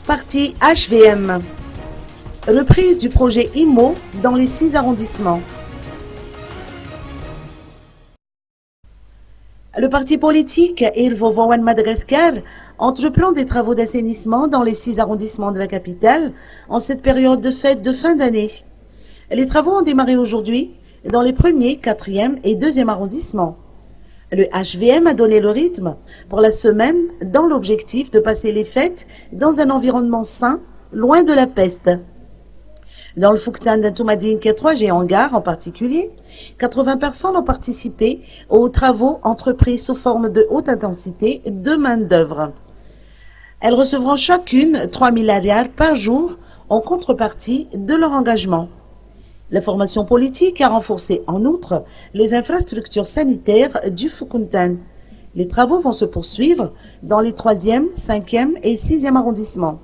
Partie HVM. Reprise du projet IMO dans les 6 arrondissements. Le parti politique Irvovoan Madagascar entreprend des travaux d'assainissement dans les 6 arrondissements de la capitale en cette période de fête de fin d'année. Les travaux ont démarré aujourd'hui dans les 1er, 4e et 2e arrondissements. Le HVM a donné le rythme pour la semaine dans l'objectif de passer les fêtes dans un environnement sain, loin de la peste. Dans le Fouktan d'Antoumadine K3 et Hangar en particulier, 80 personnes ont participé aux travaux entrepris sous forme de haute intensité de main-d'œuvre. Elles recevront chacune 3 000 ariars par jour en contrepartie de leur engagement. La formation politique a renforcé en outre les infrastructures sanitaires du Foukountan. Les travaux vont se poursuivre dans les 3e, 5e et 6e arrondissements.